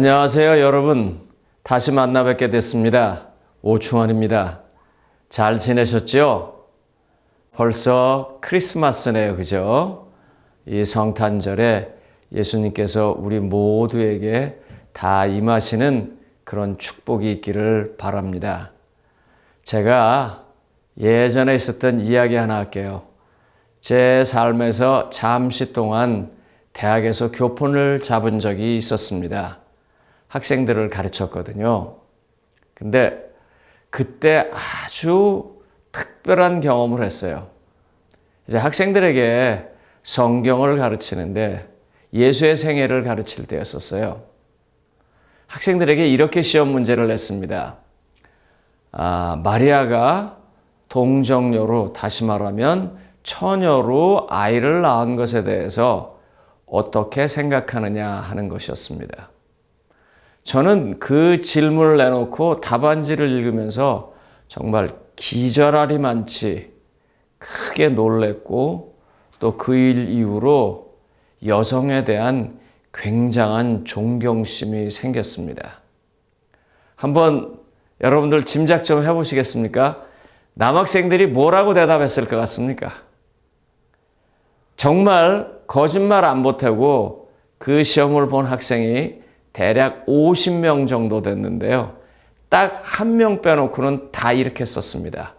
안녕하세요, 여러분. 다시 만나 뵙게 됐습니다. 오충환입니다. 잘 지내셨죠? 벌써 크리스마스네요, 그죠? 이 성탄절에 예수님께서 우리 모두에게 다 임하시는 그런 축복이 있기를 바랍니다. 제가 예전에 있었던 이야기 하나 할게요. 제 삶에서 잠시 동안 대학에서 교폰을 잡은 적이 있었습니다. 학생들을 가르쳤거든요. 근데 그때 아주 특별한 경험을 했어요. 이제 학생들에게 성경을 가르치는데 예수의 생애를 가르칠 때였었어요. 학생들에게 이렇게 시험 문제를 냈습니다. 마리아가 동정녀로, 다시 말하면 처녀로 아이를 낳은 것에 대해서 어떻게 생각하느냐 하는 것이었습니다. 저는 그 질문을 내놓고 답안지를 읽으면서 정말 기절하리 많지 크게 놀랬고, 또 그 일 이후로 여성에 대한 굉장한 존경심이 생겼습니다. 한번 여러분들 짐작 좀 해보시겠습니까? 남학생들이 뭐라고 대답했을 것 같습니까? 정말 거짓말 안 보태고 그 시험을 본 학생이 대략 50명 정도 됐는데요. 딱 한 명 빼놓고는 다 이렇게 썼습니다.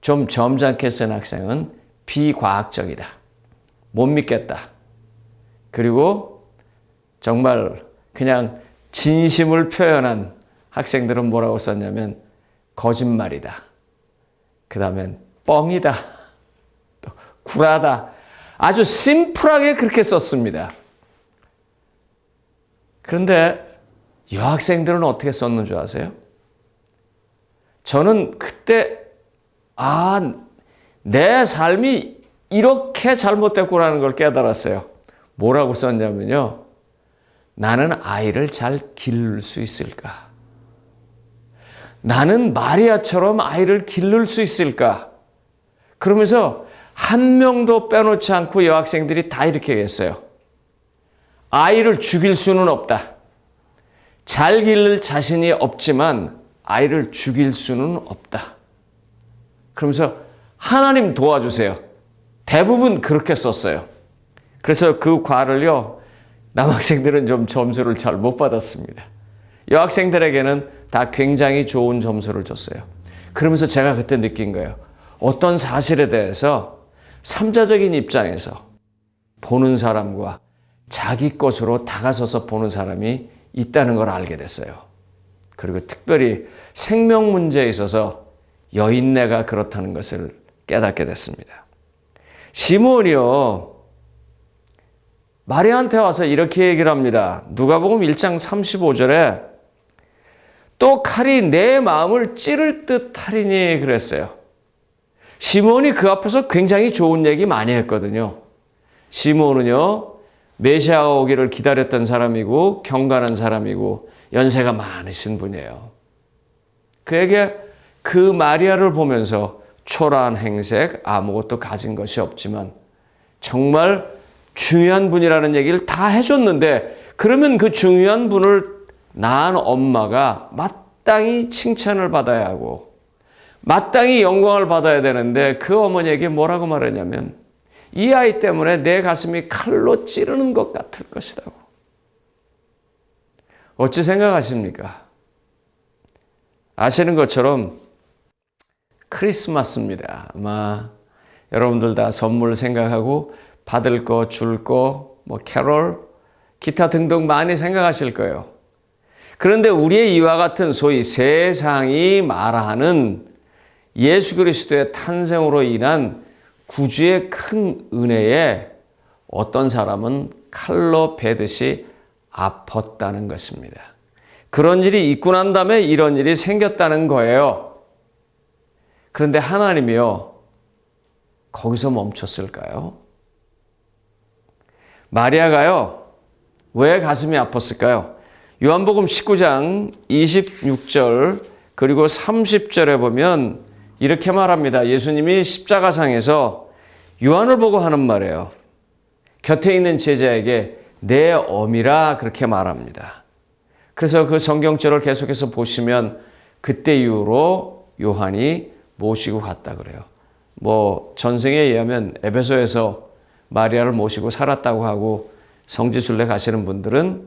좀 점잖게 쓴 학생은 비과학적이다. 못 믿겠다. 그리고 정말 그냥 진심을 표현한 학생들은 뭐라고 썼냐면 거짓말이다. 그 다음엔 뻥이다. 또 구라다. 아주 심플하게 그렇게 썼습니다. 그런데 여학생들은 어떻게 썼는 줄 아세요? 저는 그때 내 삶이 이렇게 잘못됐구나는 걸 깨달았어요. 뭐라고 썼냐면요. 나는 아이를 잘 기를 수 있을까? 나는 마리아처럼 아이를 기를 수 있을까? 그러면서 한 명도 빼놓지 않고 여학생들이 다 이렇게 했어요. 아이를 죽일 수는 없다. 잘 기를 자신이 없지만 아이를 죽일 수는 없다. 그러면서 하나님 도와주세요. 대부분 그렇게 썼어요. 그래서 그 과를요, 남학생들은 좀 점수를 잘 못 받았습니다. 여학생들에게는 다 굉장히 좋은 점수를 줬어요. 그러면서 제가 그때 느낀 거예요. 어떤 사실에 대해서 삼자적인 입장에서 보는 사람과 자기 것으로 다가서서 보는 사람이 있다는 걸 알게 됐어요. 그리고 특별히 생명 문제에 있어서 여인네가 그렇다는 것을 깨닫게 됐습니다. 시므온이요, 마리아한테 와서 이렇게 얘기를 합니다. 누가복음 1장 35절에 또 칼이 내 마음을 찌를 듯 하리니 그랬어요. 시므온이 그 앞에서 굉장히 좋은 얘기 많이 했거든요. 시므온은요, 메시아가 오기를 기다렸던 사람이고 경건한 사람이고 연세가 많으신 분이에요. 그에게 그 마리아를 보면서 초라한 행색, 아무것도 가진 것이 없지만 정말 중요한 분이라는 얘기를 다 해줬는데, 그러면 그 중요한 분을 낳은 엄마가 마땅히 칭찬을 받아야 하고 마땅히 영광을 받아야 되는데, 그 어머니에게 뭐라고 말했냐면 이 아이 때문에 내 가슴이 칼로 찌르는 것 같을 것이다. 어찌 생각하십니까? 아시는 것처럼 크리스마스입니다. 아마 여러분들 다 선물 생각하고 받을 거, 줄 거, 캐롤, 기타 등등 많이 생각하실 거예요. 그런데 우리의 이와 같은 소위 세상이 말하는 예수 그리스도의 탄생으로 인한 구주의 큰 은혜에 어떤 사람은 칼로 베듯이 아팠다는 것입니다. 그런 일이 있고 난 다음에 이런 일이 생겼다는 거예요. 그런데 하나님이요, 거기서 멈췄을까요? 마리아가요, 왜 가슴이 아팠을까요? 요한복음 19장 26절 그리고 30절에 보면 이렇게 말합니다. 예수님이 십자가상에서 요한을 보고 하는 말이에요. 곁에 있는 제자에게 내 어미라 그렇게 말합니다. 그래서 그 성경절을 계속해서 보시면 그때 이후로 요한이 모시고 갔다 그래요. 뭐 전생에 의하면 에베소에서 마리아를 모시고 살았다고 하고 성지순례 가시는 분들은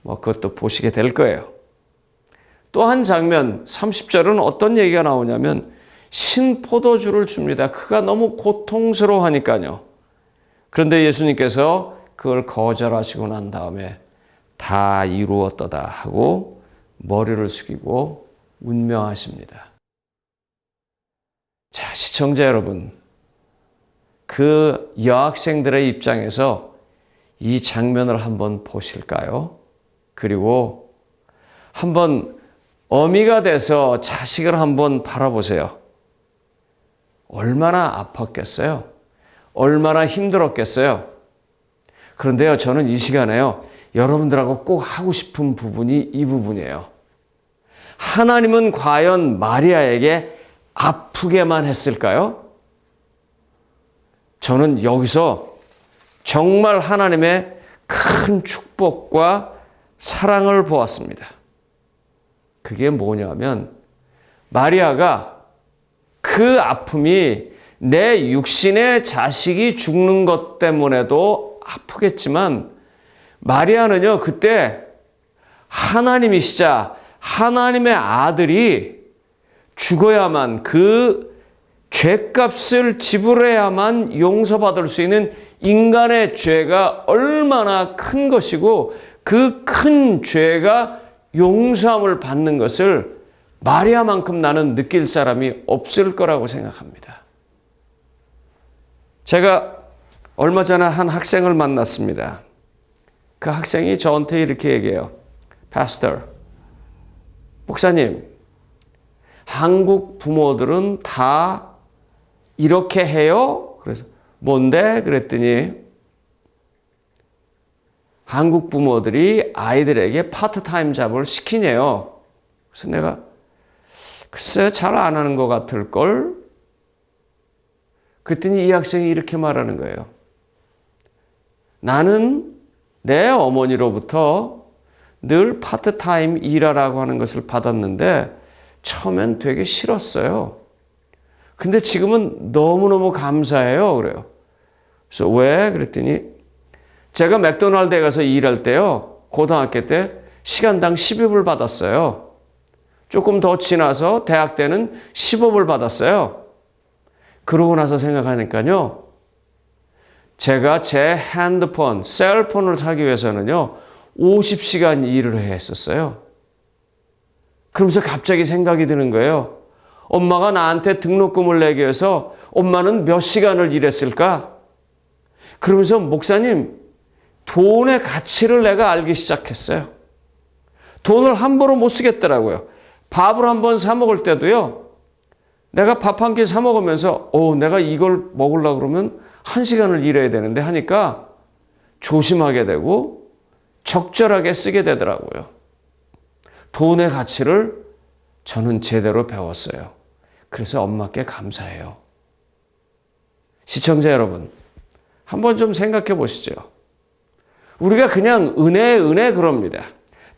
뭐 그것도 보시게 될 거예요. 또 한 장면 30절은 어떤 얘기가 나오냐면 신포도주를 줍니다. 그가 너무 고통스러워하니까요. 그런데 예수님께서 그걸 거절하시고 난 다음에 다 이루었도다 하고 머리를 숙이고 운명하십니다. 자, 시청자 여러분, 그 여학생들의 입장에서 이 장면을 한번 보실까요? 그리고 한번 어미가 돼서 자식을 한번 바라보세요. 얼마나 아팠겠어요? 얼마나 힘들었겠어요? 그런데요, 저는 이 시간에요, 여러분들하고 꼭 하고 싶은 부분이 이 부분이에요. 하나님은 과연 마리아에게 아프게만 했을까요? 저는 여기서 정말 하나님의 큰 축복과 사랑을 보았습니다. 그게 뭐냐면 마리아가 그 아픔이 내 육신의 자식이 죽는 것 때문에도 아프겠지만 마리아는요, 그때 하나님이시자 하나님의 아들이 죽어야만, 그 죄값을 지불해야만 용서받을 수 있는 인간의 죄가 얼마나 큰 것이고 그 큰 죄가 용서함을 받는 것을 마리아만큼 나는 느낄 사람이 없을 거라고 생각합니다. 제가 얼마 전에 한 학생을 만났습니다. 그 학생이 저한테 이렇게 얘기해요. Pastor, 목사님, 한국 부모들은 다 이렇게 해요? 그래서 뭔데? 그랬더니 한국 부모들이 아이들에게 파트타임 잡을 시키네요. 그래서 내가 글쎄 잘 안 하는 것 같을걸? 그랬더니 이 학생이 이렇게 말하는 거예요. 나는 내 어머니로부터 늘 파트타임 일하라고 하는 것을 받았는데 처음엔 되게 싫었어요. 근데 지금은 너무너무 감사해요. 그래요. 그래서 왜? 그랬더니 제가 맥도날드에 가서 일할 때요, 고등학교 때 시간당 12불 받았어요. 조금 더 지나서 대학 때는 15불 받았어요. 그러고 나서 생각하니까요, 제가 제 핸드폰, 셀폰을 사기 위해서는요, 50시간 일을 했었어요. 그러면서 갑자기 생각이 드는 거예요. 엄마가 나한테 등록금을 내기 위해서 엄마는 몇 시간을 일했을까? 그러면서 목사님, 돈의 가치를 내가 알기 시작했어요. 돈을 함부로 못 쓰겠더라고요. 밥을 한번 사 먹을 때도요, 내가 밥 한 끼 사 먹으면서 내가 이걸 먹으려고 그러면 1시간을 일해야 되는데 하니까 조심하게 되고 적절하게 쓰게 되더라고요. 돈의 가치를 저는 제대로 배웠어요. 그래서 엄마께 감사해요. 시청자 여러분, 한번 좀 생각해 보시죠. 우리가 그냥 은혜 그럽니다.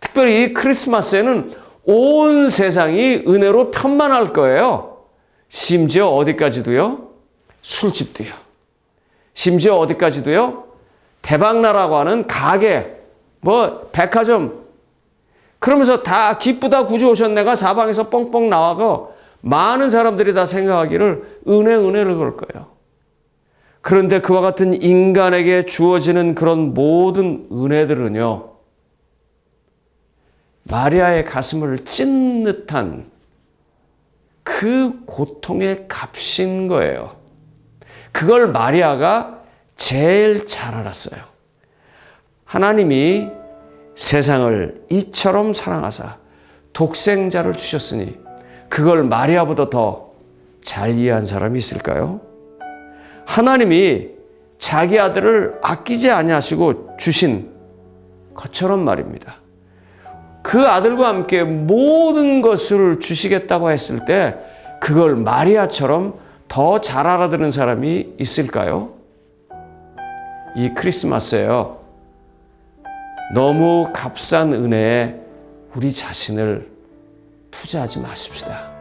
특별히 이 크리스마스에는 온 세상이 은혜로 편만할 거예요. 심지어 어디까지도요? 술집도요. 심지어 어디까지도요? 대박나라고 하는 가게, 백화점. 그러면서 다 기쁘다 구주 오셨네가 사방에서 뻥뻥 나와서 많은 사람들이 다 생각하기를 은혜를 그럴 거예요. 그런데 그와 같은 인간에게 주어지는 그런 모든 은혜들은요, 마리아의 가슴을 찐 듯한 그 고통의 값인 거예요. 그걸 마리아가 제일 잘 알았어요. 하나님이 세상을 이처럼 사랑하사 독생자를 주셨으니 그걸 마리아보다 더 잘 이해한 사람이 있을까요? 하나님이 자기 아들을 아끼지 아니하시고 주신 것처럼 말입니다. 그 아들과 함께 모든 것을 주시겠다고 했을 때 그걸 마리아처럼 더 잘 알아듣는 사람이 있을까요? 이 크리스마스에요, 너무 값싼 은혜에 우리 자신을 투자하지 마십시다.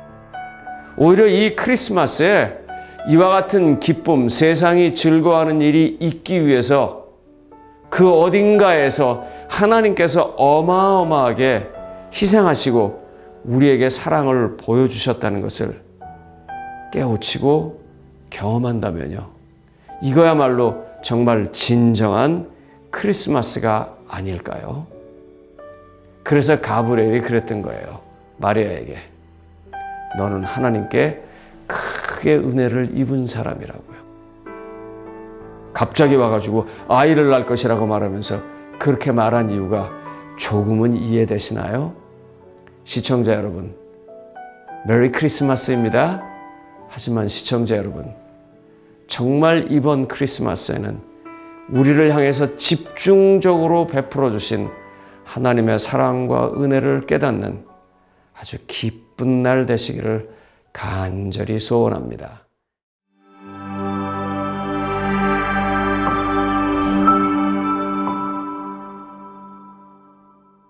오히려 이 크리스마스에 이와 같은 기쁨, 세상이 즐거워하는 일이 있기 위해서 그 어딘가에서 하나님께서 어마어마하게 희생하시고 우리에게 사랑을 보여주셨다는 것을 깨우치고 경험한다면요. 이거야말로 정말 진정한 크리스마스가 아닐까요? 그래서 가브리엘이 그랬던 거예요. 마리아에게. 너는 하나님께 크게 은혜를 입은 사람이라고요. 갑자기 와가지고 아이를 낳을 것이라고 말하면서 그렇게 말한 이유가 조금은 이해되시나요? 시청자 여러분, 메리 크리스마스입니다. 하지만 시청자 여러분, 정말 이번 크리스마스에는 우리를 향해서 집중적으로 베풀어 주신 하나님의 사랑과 은혜를 깨닫는 아주 기쁜 날 되시기를 간절히 소원합니다.